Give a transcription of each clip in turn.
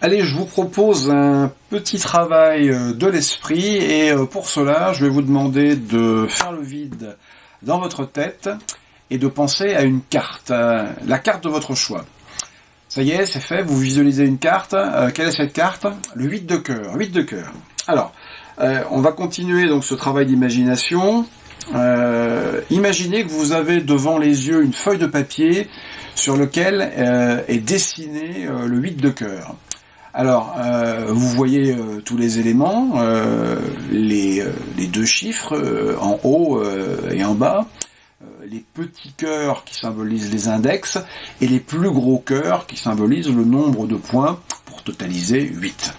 Allez, je vous propose un petit travail de l'esprit et pour cela, je vais vous demander de faire le vide dans votre tête et de penser à une carte, la carte de votre choix. Ça y est, c'est fait, vous visualisez une carte. Quelle est cette carte? Le 8 de cœur. 8 de cœur. Alors, on va continuer donc ce travail d'imagination. Imaginez que vous avez devant les yeux une feuille de papier sur laquelle est dessiné le 8 de cœur. Alors, vous voyez tous les éléments, les deux chiffres en haut et en bas, les petits cœurs qui symbolisent les index et les plus gros cœurs qui symbolisent le nombre de points pour totaliser 8.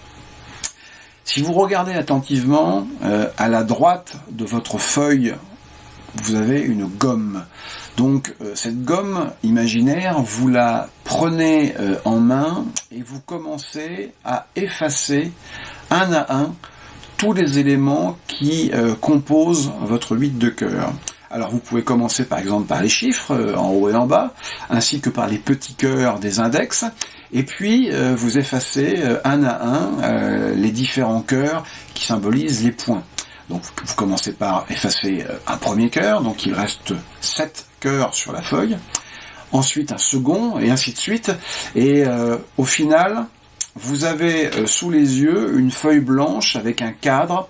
Si vous regardez attentivement, à la droite de votre feuille, vous avez une gomme. Donc cette gomme imaginaire, vous la prenez en main et vous commencez à effacer un à un tous les éléments qui composent votre 8 de cœur. Alors vous pouvez commencer par exemple par les chiffres en haut et en bas, ainsi que par les petits cœurs des index, et puis vous effacez un à un les différents cœurs qui symbolisent les points. Donc vous commencez par effacer un premier cœur, donc il reste 7 cœurs sur la feuille, ensuite un second, et ainsi de suite, et au final, vous avez sous les yeux une feuille blanche avec un cadre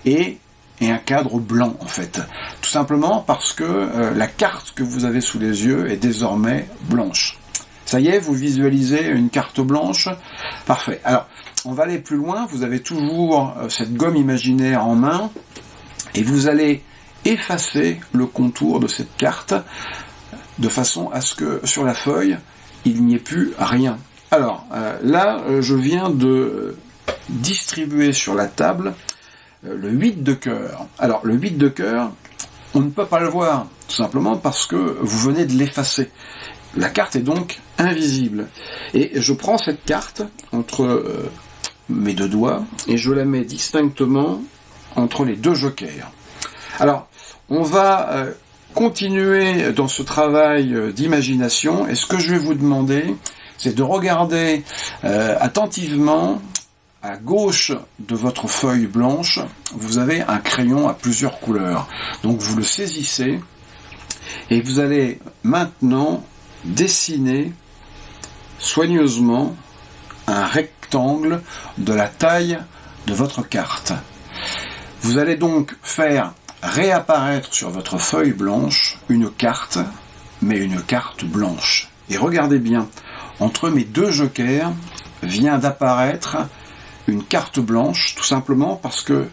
et un cadre blanc en fait. Tout simplement parce que la carte que vous avez sous les yeux est désormais blanche. Ça y est, vous visualisez une carte blanche. Parfait. Alors, on va aller plus loin. Vous avez toujours cette gomme imaginaire en main et vous allez effacer le contour de cette carte de façon à ce que sur la feuille, il n'y ait plus rien. Alors, là, je viens de distribuer sur la table le 8 de cœur. Alors, le 8 de cœur, on ne peut pas le voir, tout simplement parce que vous venez de l'effacer. La carte est donc invisible. Et je prends cette carte entre mes deux doigts et je la mets distinctement entre les deux jokers. Alors, on va continuer dans ce travail d'imagination et ce que je vais vous demander, c'est de regarder attentivement à gauche de votre feuille blanche, vous avez un crayon à plusieurs couleurs. Donc vous le saisissez et vous allez maintenant dessiner soigneusement un rectangle de la taille de votre carte. Vous allez donc faire réapparaître sur votre feuille blanche une carte, mais une carte blanche. Et regardez bien, entre mes deux jokers vient d'apparaître une carte blanche, tout simplement parce que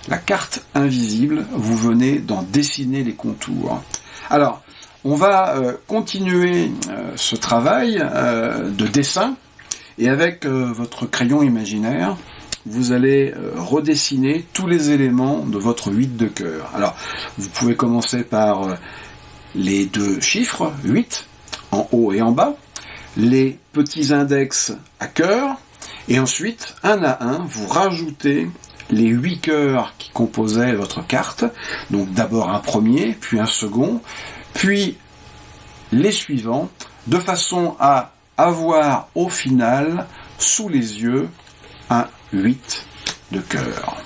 la carte invisible, vous venez d'en dessiner les contours. Alors, on va continuer ce travail de dessin, et avec votre crayon imaginaire, vous allez redessiner tous les éléments de votre 8 de cœur. Alors, vous pouvez commencer par les deux chiffres, 8, en haut et en bas, les petits index à cœur, et ensuite, un à un, vous rajoutez les 8 cœurs qui composaient votre carte. Donc d'abord un premier, puis un second, puis les suivants, de façon à avoir au final, sous les yeux, un 8 de cœur.